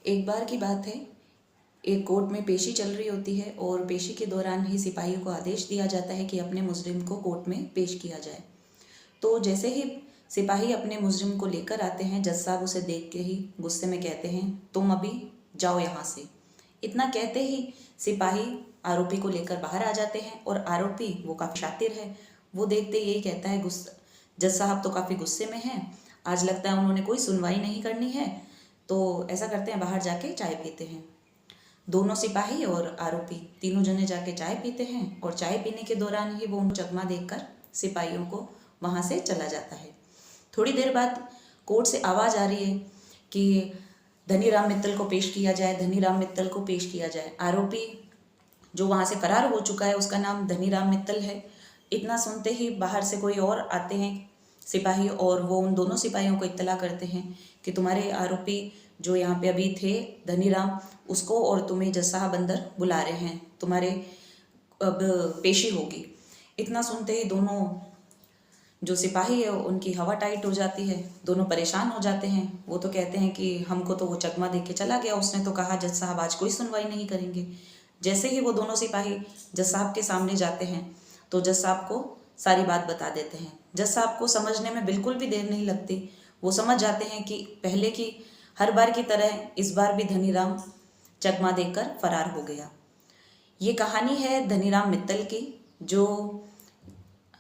एक बार की बात है, एक कोर्ट में पेशी चल रही होती है और पेशी के दौरान ही सिपाहियों को आदेश दिया जाता है कि अपने मुजरिम को कोर्ट में पेश किया जाए। तो जैसे ही सिपाही अपने मुजरिम को लेकर आते हैं, जज साहब उसे देख के ही गुस्से में कहते हैं, तुम अभी जाओ यहाँ से। इतना कहते ही सिपाही आरोपी को लेकर बाहर आ जाते हैं और आरोपी, वो काफ़ी शातिर है, वो देखते यही कहता है, गुस्सा जज साहब तो काफ़ी गुस्से में हैं, आज लगता है उन्होंने कोई सुनवाई नहीं करनी है। तो ऐसा करते हैं, बाहर जाके चाय पीते हैं। दोनों सिपाही और आरोपी तीनों जने जाके चाय पीते हैं और चाय पीने के दौरान ही वो उनको चकमा देखकर सिपाहियों को वहाँ से चला जाता है। थोड़ी देर बाद कोर्ट से आवाज़ आ रही है कि धनीराम मित्तल को पेश किया जाए, धनीराम मित्तल को पेश किया जाए। आरोपी जो वहाँ से फरार हो चुका है, उसका नाम धनीराम मित्तल है। इतना सुनते ही बाहर से कोई और आते हैं सिपाही और वो उन दोनों सिपाहियों को इत्तला करते हैं कि तुम्हारे आरोपी जो यहाँ पे अभी थे धनीराम, उसको और तुम्हें जज साहब अंदर बुला रहे हैं, तुम्हारे अब पेशी होगी। इतना सुनते ही दोनों जो सिपाही है उनकी हवा टाइट हो जाती है, दोनों परेशान हो जाते हैं। वो तो कहते हैं कि हमको तो वो चकमा दे के चला गया, उसने तो कहा जज साहब आज कोई सुनवाई नहीं करेंगे। जैसे ही वो दोनों सिपाही जज साहब के सामने जाते हैं तो जज साहब को सारी बात बता देते हैं। जज साहब को समझने में बिल्कुल भी देर नहीं लगती, वो समझ जाते हैं कि पहले की हर बार की तरह इस बार भी धनीराम चकमा देकर फरार हो गया। ये कहानी है धनीराम मित्तल की, जो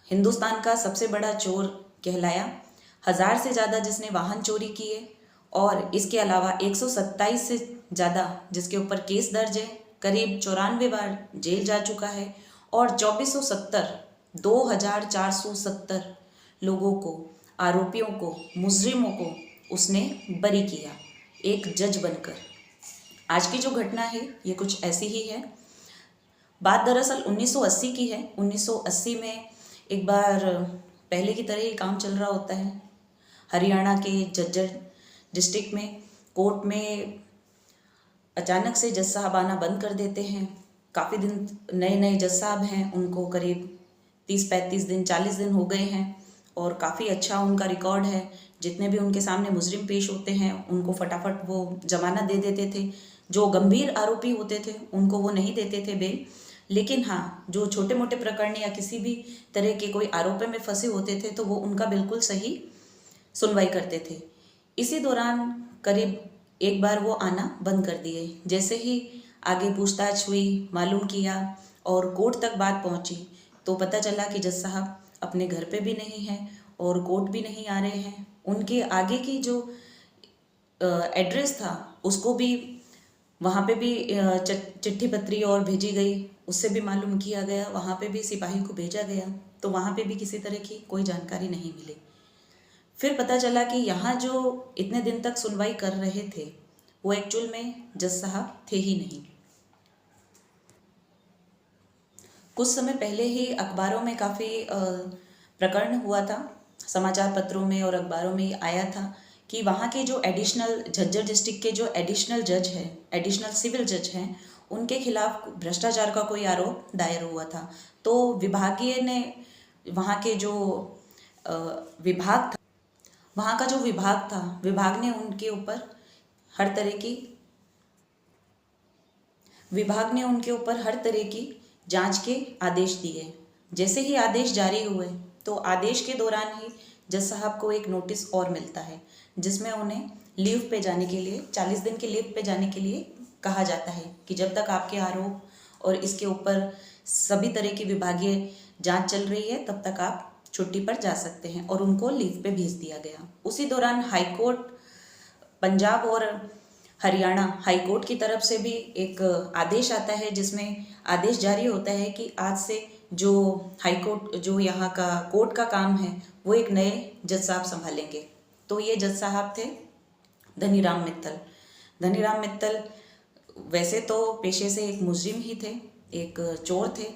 हिंदुस्तान का सबसे बड़ा चोर कहलाया। 1000 से ज़्यादा जिसने वाहन चोरी किए और इसके अलावा 127 से ज़्यादा जिसके ऊपर केस दर्ज है, करीब 94 बार जेल जा चुका है और 2470 लोगों को, आरोपियों को, मुजरिमों को उसने बरी किया एक जज बनकर। आज की जो घटना है ये कुछ ऐसी ही है। बात दरअसल 1980 की है। 1980 में एक बार पहले की तरह ही काम चल रहा होता है। हरियाणा के झज्जर डिस्ट्रिक्ट में कोर्ट में अचानक से जज साहब आना बंद कर देते हैं। काफ़ी दिन नए नए जज साहब हैं, उनको करीब 30-35 दिन 40 दिन हो गए हैं और काफ़ी अच्छा उनका रिकॉर्ड है। जितने भी उनके सामने मुजरिम पेश होते हैं उनको फटाफट वो जमानत दे देते थे। जो गंभीर आरोपी होते थे उनको वो नहीं देते थे बेल, लेकिन हाँ, जो छोटे मोटे प्रकरण या किसी भी तरह के कोई आरोप में फंसे होते थे तो वो उनका बिल्कुल सही सुनवाई करते थे। इसी दौरान करीब एक बार वो आना बंद कर दिए। जैसे ही आगे पूछताछ हुई, मालूम किया और कोर्ट तक बात पहुंची तो पता चला कि जज साहब अपने घर पे भी नहीं हैं और कोर्ट भी नहीं आ रहे हैं। उनके आगे की जो एड्रेस था उसको भी, वहाँ पे भी चिट्ठी पत्री और भेजी गई, उससे भी मालूम किया गया, वहाँ पे भी सिपाही को भेजा गया, तो वहाँ पे भी किसी तरह की कोई जानकारी नहीं मिली। फिर पता चला कि यहाँ जो इतने दिन तक सुनवाई कर रहे थे वो एक्चुअल में जज साहब थे ही नहीं। कुछ समय पहले ही अखबारों में काफ़ी प्रकरण हुआ था, समाचार पत्रों में और अखबारों में आया था कि वहाँ के जो एडिशनल झज्जर डिस्ट्रिक्ट के जो एडिशनल जज हैं, एडिशनल सिविल जज हैं, उनके खिलाफ भ्रष्टाचार का कोई आरोप दायर हुआ था। तो विभागीय ने, वहाँ के जो विभाग था, वहाँ का जो विभाग था, विभाग ने उनके ऊपर हर तरह की जांच के आदेश दिए। जैसे ही आदेश जारी हुए तो आदेश के दौरान ही जज साहब को एक नोटिस और मिलता है जिसमें उन्हें लीव पे जाने के लिए, 40 दिन की लीव पे जाने के लिए कहा जाता है कि जब तक आपके आरोप और इसके ऊपर सभी तरह की विभागीय जांच चल रही है तब तक आप छुट्टी पर जा सकते हैं, और उनको लीव पे भेज दिया गया। उसी दौरान हाईकोर्ट, पंजाब और हरियाणा हाईकोर्ट की तरफ से भी एक आदेश आता है जिसमें आदेश जारी होता है कि आज से जो हाईकोर्ट, जो यहाँ का कोर्ट का काम है वो एक नए जज साहब संभालेंगे। तो ये जज साहब थे धनीराम मित्तल। धनीराम मित्तल वैसे तो पेशे से एक मुजरिम ही थे, एक चोर थे।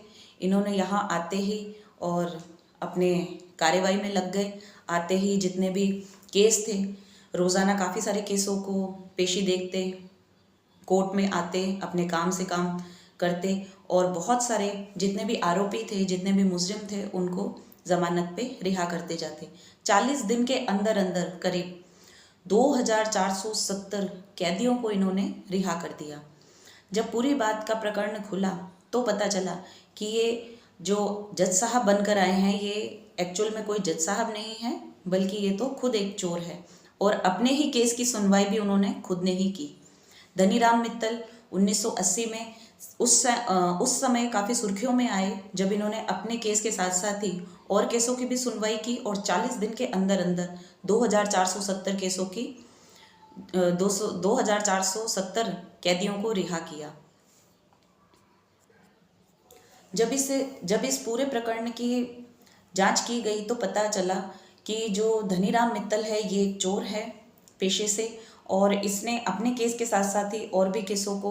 इन्होंने यहाँ आते ही और अपने कार्यवाही में लग गए। आते ही जितने भी केस थे, रोज़ाना काफ़ी सारे केसों को पेशी देखते, कोर्ट में आते, अपने काम से काम करते और बहुत सारे जितने भी आरोपी थे, जितने भी मुजरिम थे, उनको ज़मानत पे रिहा करते जाते। 40 दिन के अंदर अंदर करीब 2470 कैदियों को इन्होंने रिहा कर दिया। जब पूरी बात का प्रकरण खुला तो पता चला कि ये जो जज साहब बनकर आए हैं ये एक्चुअल में कोई जज साहब नहीं है, बल्कि ये तो खुद एक चोर है और अपने ही केस की सुनवाई भी उन्होंने खुद ने ही की। धनीराम मित्तल 1980 में उस समय काफ़ी सुर्खियों में आए जब इन्होंने अपने केस के साथ साथ ही और केसों की भी सुनवाई की और 40 दिन के अंदर अंदर 2470 केसों की 2470 कैदियों को रिहा किया। जब इस पूरे प्रकरण की जांच की गई तो पता चला कि जो धनीराम मित्तल है ये एक चोर है पेशे से, और इसने अपने केस के साथ साथ ही और भी केसों को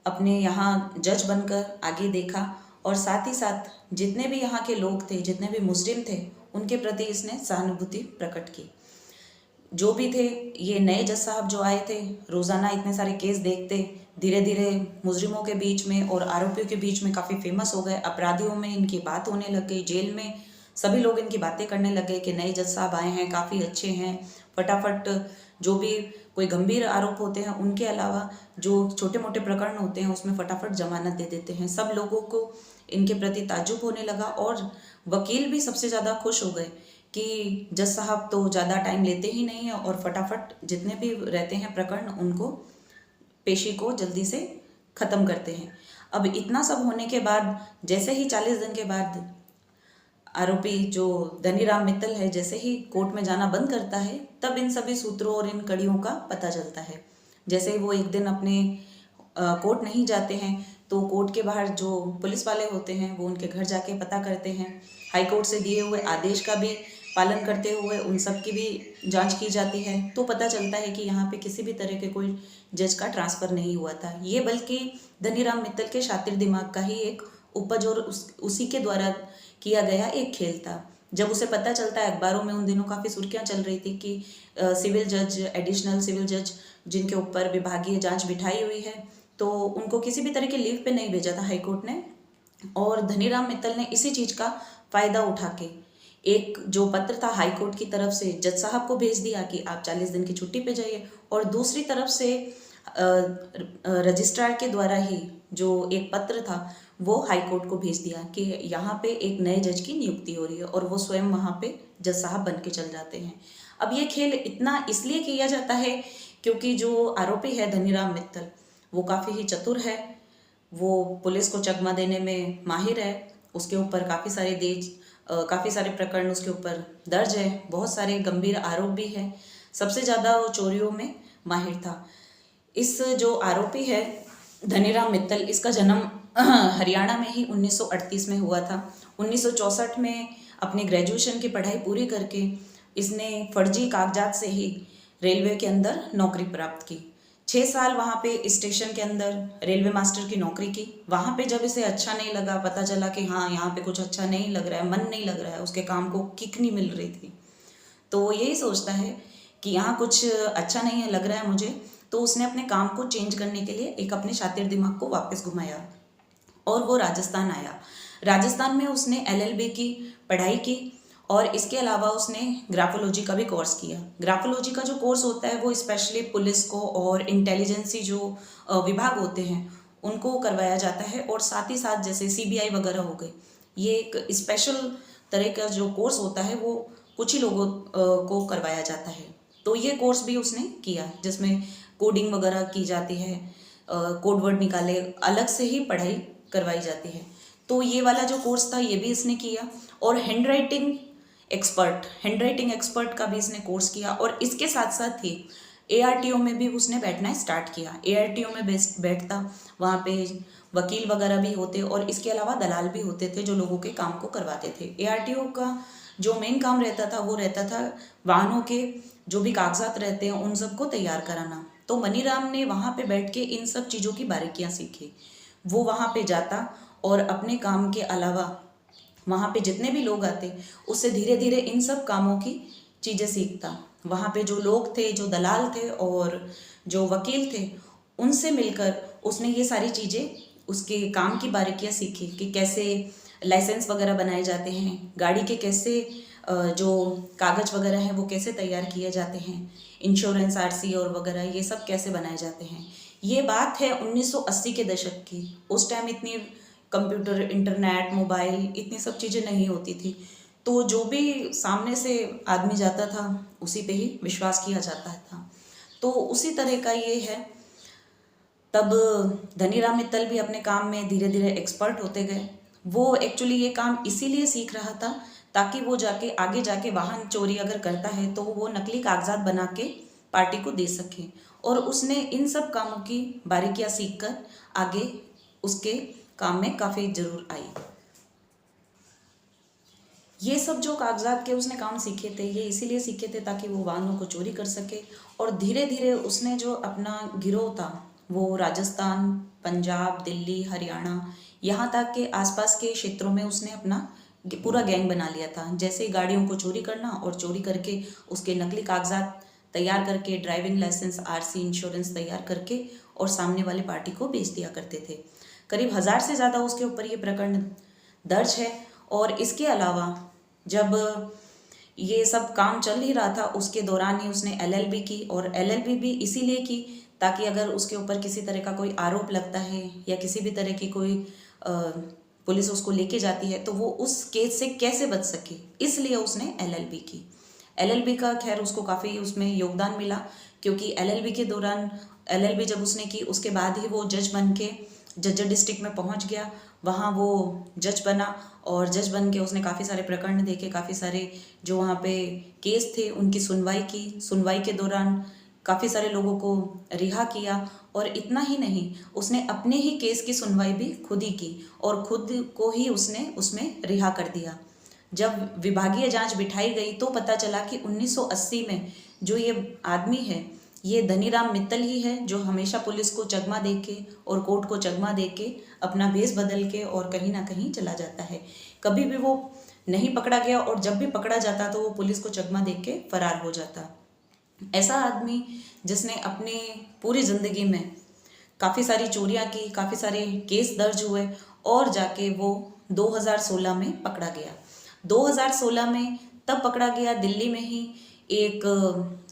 अपने यहाँ जज बनकर आगे देखा, और साथ ही साथ जितने भी यहाँ के लोग थे, जितने भी मुस्लिम थे, उनके प्रति इसने सहानुभूति प्रकट की। जो भी थे ये नए जज साहब जो आए थे, रोज़ाना इतने सारे केस देखते, धीरे धीरे मुजरिमों के बीच में और आरोपियों के बीच में काफ़ी फेमस हो गए। अपराधियों में इनकी बात होने लग गई, जेल में सभी लोग इनकी बातें करने लग गए कि नए जज साहब आए हैं, काफ़ी अच्छे हैं, फटाफट जो भी कोई गंभीर आरोप होते हैं उनके अलावा जो छोटे मोटे प्रकरण होते हैं उसमें फटाफट जमानत दे देते हैं। सब लोगों को इनके प्रति ताज्जुब होने लगा और वकील भी सबसे ज़्यादा खुश हो गए कि जज साहब तो ज़्यादा टाइम लेते ही नहीं है और फटाफट जितने भी रहते हैं प्रकरण उनको पेशी को जल्दी से ख़त्म करते हैं। अब इतना सब होने के बाद जैसे ही 40 दिन के बाद आरोपी जो धनीराम मित्तल है जैसे ही कोर्ट में जाना बंद करता है, तब इन सभी सूत्रों और इन कड़ियों का पता चलता है। जैसे ही वो एक दिन अपने कोर्ट नहीं जाते हैं तो कोर्ट के बाहर जो पुलिस वाले होते हैं वो उनके घर जाके पता करते हैं। हाई कोर्ट से दिए हुए आदेश का भी पालन करते हुए उन सब की भी जांच की जाती है, तो पता चलता है कि यहाँ पे किसी भी तरह के कोई जज का ट्रांसफ़र नहीं हुआ था। ये बल्कि धनीराम मित्तल के शातिर दिमाग का ही एक उपज और उसी के द्वारा किया गया एक खेल था। जब उसे पता चलता है, अखबारों में उन दिनों काफ़ी सुर्खियाँ चल रही थी कि सिविल जज, एडिशनल सिविल जज जिनके ऊपर विभागीय जांच बिठाई हुई है, तो उनको किसी भी तरह के लीव पे नहीं भेजा था हाई कोर्ट ने। और धनीराम मित्तल ने इसी चीज़ का फ़ायदा उठा के एक जो पत्र था हाई कोर्ट की तरफ से जज साहब को भेज दिया कि आप 40 दिन की छुट्टी पे जाइए, और दूसरी तरफ से रजिस्ट्रार के द्वारा ही जो एक पत्र था वो हाई कोर्ट को भेज दिया कि यहाँ पे एक नए जज की नियुक्ति हो रही है, और वो स्वयं वहाँ पे जज साहब बन के चल जाते हैं। अब ये खेल इतना इसलिए किया जाता है क्योंकि जो आरोपी है धनीराम मित्तल वो काफ़ी ही चतुर है, वो पुलिस को चकमा देने में माहिर है, उसके ऊपर काफ़ी सारे प्रकरण उसके ऊपर दर्ज है, बहुत सारे गंभीर आरोप भी है, सबसे ज़्यादा वो चोरियों में माहिर था। इस जो आरोपी है धनीराम मित्तल, इसका जन्म हरियाणा में ही 1938 में हुआ था। 1964 में अपनी ग्रेजुएशन की पढ़ाई पूरी करके इसने फर्जी कागजात से ही रेलवे के अंदर नौकरी प्राप्त की। 6 साल वहाँ पे स्टेशन के अंदर रेलवे मास्टर की नौकरी की। वहाँ पे जब इसे अच्छा नहीं लगा, पता चला कि हाँ यहाँ पे कुछ अच्छा नहीं लग रहा है, मन नहीं लग रहा है, उसके काम को किक नहीं मिल रही थी, तो वो यही सोचता है कि यहाँ कुछ अच्छा नहीं लग रहा है मुझे, तो उसने अपने काम को चेंज करने के लिए एक अपने शातिर दिमाग को वापस घुमाया और वो राजस्थान आया। राजस्थान में उसने LLB की पढ़ाई की और इसके अलावा उसने ग्राफोलॉजी का भी कोर्स किया। ग्राफोलॉजी का जो कोर्स होता है वो स्पेशली पुलिस को और इंटेलिजेंसी जो विभाग होते हैं उनको करवाया जाता है, और साथ ही साथ जैसे CBI वगैरह हो गई, ये एक स्पेशल तरह का जो कोर्स होता है वो कुछ ही लोगों को करवाया जाता है। तो ये कोर्स भी उसने किया जिसमें कोडिंग वगैरह की जाती है, कोड वर्ड निकाले, अलग से ही पढ़ाई करवाई जाती है। तो ये वाला जो कोर्स था ये भी इसने किया, और हैंडराइटिंग एक्सपर्ट का भी इसने कोर्स किया, और इसके साथ साथ ही ARTO में भी उसने बैठना स्टार्ट किया। ARTO में बैठता, वहाँ पे वकील वगैरह भी होते और इसके अलावा दलाल भी होते थे जो लोगों के काम को करवाते थे। ARTO का जो मेन काम रहता था वाहनों के जो भी कागजात रहते हैं उन सबको तैयार कराना। तो मनीराम ने वहाँ पे बैठ के इन सब चीज़ों की बारीकियाँ सीखी। वो वहाँ पे जाता और अपने काम के अलावा वहाँ पे जितने भी लोग आते उससे धीरे धीरे इन सब कामों की चीज़ें सीखता। वहाँ पे जो लोग थे, जो दलाल थे और जो वकील थे, उनसे मिलकर उसने ये सारी चीज़ें, उसके काम की बारीकियाँ सीखी कि कैसे लाइसेंस वगैरह बनाए जाते हैं, गाड़ी के कैसे जो कागज़ वगैरह हैं वो कैसे तैयार किए जाते हैं, इंश्योरेंस आरसी और वगैरह ये सब कैसे बनाए जाते हैं। ये बात है 1980 के दशक की। उस टाइम इतनी कंप्यूटर, इंटरनेट, मोबाइल, इतनी सब चीज़ें नहीं होती थी, तो जो भी सामने से आदमी जाता था उसी पे ही विश्वास किया जाता था। तो उसी तरह का ये है। तब धनीराम मित्तल भी अपने काम में धीरे धीरे एक्सपर्ट होते गए। वो एक्चुअली ये काम इसीलिए सीख रहा था ताकि वो जाके आगे जाके वाहन चोरी अगर करता है तो वो नकली कागजात बना के पार्टी को दे सके। और उसने इन सब कामों की बारीकियां सीख कर आगे उसके काम में काफ़ी जरूर आई। ये सब जो कागजात के उसने काम सीखे थे ये इसीलिए सीखे थे ताकि वो वाहनों को चोरी कर सके। और धीरे धीरे उसने जो अपना गिरोह था वो राजस्थान, पंजाब, दिल्ली, हरियाणा, यहाँ तक के आसपास के क्षेत्रों में उसने अपना पूरा गैंग बना लिया था। जैसे गाड़ियों को चोरी करना और चोरी करके उसके नकली कागजात तैयार करके, ड्राइविंग लाइसेंस, आरसी, इंश्योरेंस तैयार करके और सामने वाली पार्टी को बेच दिया करते थे। करीब 1000 से ज़्यादा उसके ऊपर ये प्रकरण दर्ज है। और इसके अलावा जब ये सब काम चल ही रहा था उसके दौरान ही उसने एलएलबी की। और एलएलबी भी इसीलिए की ताकि अगर उसके ऊपर किसी तरह का कोई आरोप लगता है या किसी भी तरह की कोई पुलिस उसको लेके जाती है तो वो उस केस से कैसे बच सके, इसलिए उसने एलएलबी की। एलएलबी का खैर उसको काफ़ी उसमें योगदान मिला, क्योंकि एलएलबी के दौरान एलएलबी जब उसने की उसके बाद ही वो जज बन के जज्जर डिस्ट्रिक्ट में पहुंच गया। वहाँ वो जज बना और जज बन के उसने काफ़ी सारे प्रकरण देखे, काफ़ी सारे जो वहाँ पे केस थे उनकी सुनवाई की। सुनवाई के दौरान काफ़ी सारे लोगों को रिहा किया। और इतना ही नहीं, उसने अपने ही केस की सुनवाई भी खुद ही की और खुद को ही उसने उसमें रिहा कर दिया। जब विभागीय जांच बिठाई गई तो पता चला कि 1980 में जो ये आदमी है ये धनीराम मित्तल ही है जो हमेशा पुलिस को चकमा दे के और कोर्ट को चकमा दे के अपना भेष बदल के और कहीं ना कहीं चला जाता है। कभी भी वो नहीं पकड़ा गया और जब भी पकड़ा जाता तो वो पुलिस को चकमा दे के फरार हो जाता। ऐसा आदमी जिसने अपने पूरी ज़िंदगी में काफ़ी सारी चोरियां की, काफ़ी सारे केस दर्ज हुए और जाके वो 2016 में पकड़ा गया। 2016 में तब पकड़ा गया दिल्ली में ही। एक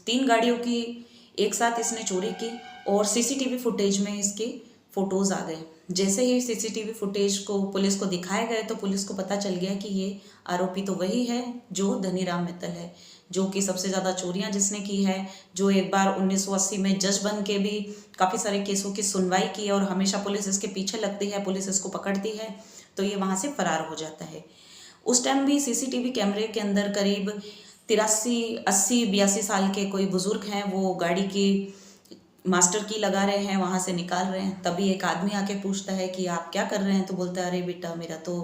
3 गाड़ियों की एक साथ इसने चोरी की और सीसीटीवी फुटेज में इसके फ़ोटोज़ आ गए। जैसे ही सीसीटीवी फुटेज को पुलिस को दिखाए गए तो पुलिस को पता चल गया कि ये आरोपी तो वही है जो धनीराम मित्तल है, जो कि सबसे ज़्यादा चोरियां जिसने की है, जो एक बार 1980 में जज बन के भी काफ़ी सारे केसों की सुनवाई की और हमेशा पुलिस इसके पीछे लगती है, पुलिस इसको पकड़ती है तो ये वहाँ से फरार हो जाता है। उस टाइम भी सीसीटीवी कैमरे के अंदर करीब 83, 80, 82 साल के कोई बुज़ुर्ग हैं, वो गाड़ी की मास्टर की लगा रहे हैं, वहाँ से निकाल रहे हैं। तभी एक आदमी आके पूछता है कि आप क्या कर रहे हैं, तो बोलता है अरे बेटा मेरा तो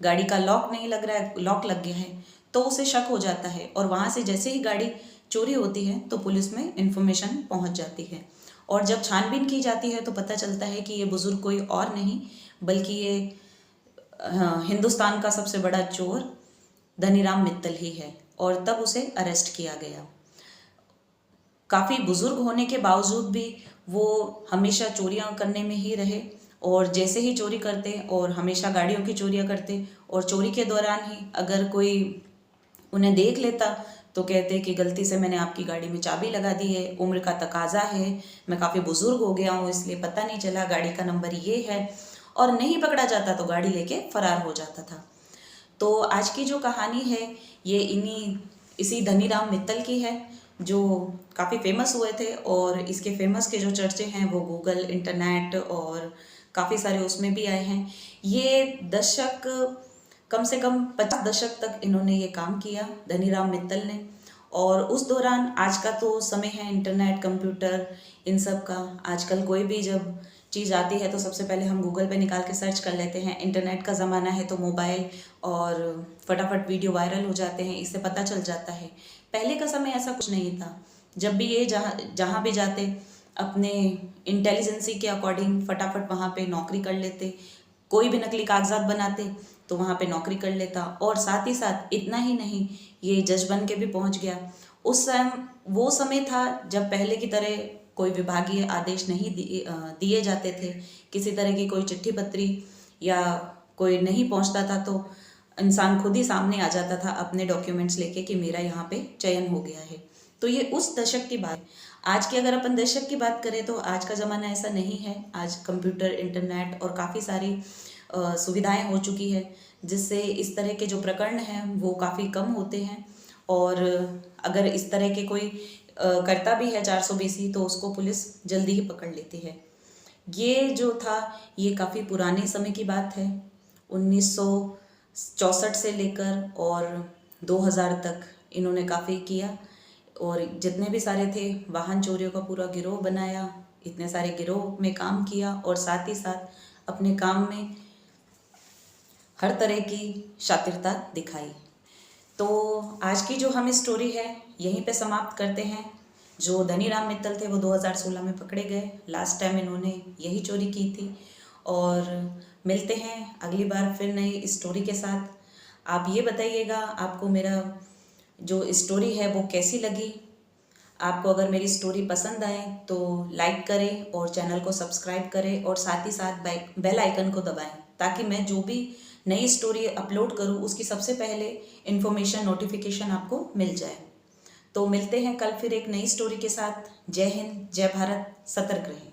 गाड़ी का लॉक नहीं लग रहा है, लॉक लग गया है। तो उसे शक हो जाता है और वहाँ से जैसे ही गाड़ी चोरी होती है तो पुलिस में इन्फॉर्मेशन पहुँच जाती है। और जब छानबीन की जाती है तो पता चलता है कि ये बुज़ुर्ग कोई और नहीं बल्कि ये हिंदुस्तान का सबसे बड़ा चोर धनीराम मित्तल ही है। और तब उसे अरेस्ट किया गया। काफ़ी बुजुर्ग होने के बावजूद भी वो हमेशा चोरियां करने में ही रहे और जैसे ही चोरी करते और हमेशा गाड़ियों की चोरियां करते और चोरी के दौरान ही अगर कोई उन्हें देख लेता तो कहते कि गलती से मैंने आपकी गाड़ी में चाबी लगा दी है, उम्र का तकाजा है, मैं काफ़ी बुजुर्ग हो गया हूँ इसलिए पता नहीं चला, गाड़ी का नंबर ये है। और नहीं पकड़ा जाता तो गाड़ी लेके फरार हो जाता था। तो आज की जो कहानी है ये इसी धनीराम मित्तल की है जो काफ़ी फेमस हुए थे। और इसके फेमस के जो चर्चे हैं वो गूगल, इंटरनेट और काफ़ी सारे उसमें भी आए हैं। ये दशक कम से कम 50 दशक तक इन्होंने ये काम किया धनीराम मित्तल ने। और उस दौरान आज का तो समय है इंटरनेट, कंप्यूटर, इन सब का। आजकल कोई भी जब चीज़ आती है तो सबसे पहले हम गूगल पे निकाल के सर्च कर लेते हैं। इंटरनेट का ज़माना है तो मोबाइल और फटाफट वीडियो वायरल हो जाते हैं, इससे पता चल जाता है। पहले का समय ऐसा कुछ नहीं था। जब भी ये जहाँ भी जाते अपने इंटेलिजेंसी के अकॉर्डिंग फटाफट वहाँ पे नौकरी कर लेते। कोई भी नकली कागजात बनाते तो वहाँ पे नौकरी कर लेता। और साथ ही साथ इतना ही नहीं, ये जज बन के भी पहुँच गया। उस समय वो समय था जब पहले की तरह कोई विभागीय आदेश नहीं दिए जाते थे। किसी तरह की कोई चिट्ठी पत्री या कोई नहीं पहुंचता था तो इंसान खुद ही सामने आ जाता था अपने डॉक्यूमेंट्स लेके कि मेरा यहाँ पे चयन हो गया है। तो ये उस दशक की बात। आज की अगर अपन दशक की बात करें तो आज का ज़माना ऐसा नहीं है। आज कंप्यूटर, इंटरनेट और काफ़ी सारी सुविधाएं हो चुकी है, जिससे इस तरह के जो प्रकरण हैं वो काफ़ी कम होते हैं। और अगर इस तरह के कोई करता भी है 420 तो उसको पुलिस जल्दी ही पकड़ लेती है। ये जो था ये काफ़ी पुराने समय की बात है। 1964 से लेकर और 2000 तक इन्होंने काफ़ी किया, और जितने भी सारे थे वाहन चोरियों का पूरा गिरोह बनाया, इतने सारे गिरोह में काम किया और साथ ही साथ अपने काम में हर तरह की शातिरता दिखाई। तो आज की जो हम स्टोरी है यहीं पे समाप्त करते हैं। जो धनीराम मित्तल थे वो 2016 में पकड़े गए। लास्ट टाइम इन्होंने यही चोरी की थी। और मिलते हैं अगली बार फिर नई स्टोरी के साथ। आप ये बताइएगा आपको मेरा जो स्टोरी है वो कैसी लगी। आपको अगर मेरी स्टोरी पसंद आए तो लाइक करें और चैनल को सब्सक्राइब करें, और साथ ही साथ बेल आइकन को दबाएं, ताकि मैं जो भी नई स्टोरी अपलोड करूं उसकी सबसे पहले इन्फॉर्मेशन, नोटिफिकेशन आपको मिल जाए। तो मिलते हैं कल फिर एक नई स्टोरी के साथ। जय हिंद, जय भारत, सतर्क रहें।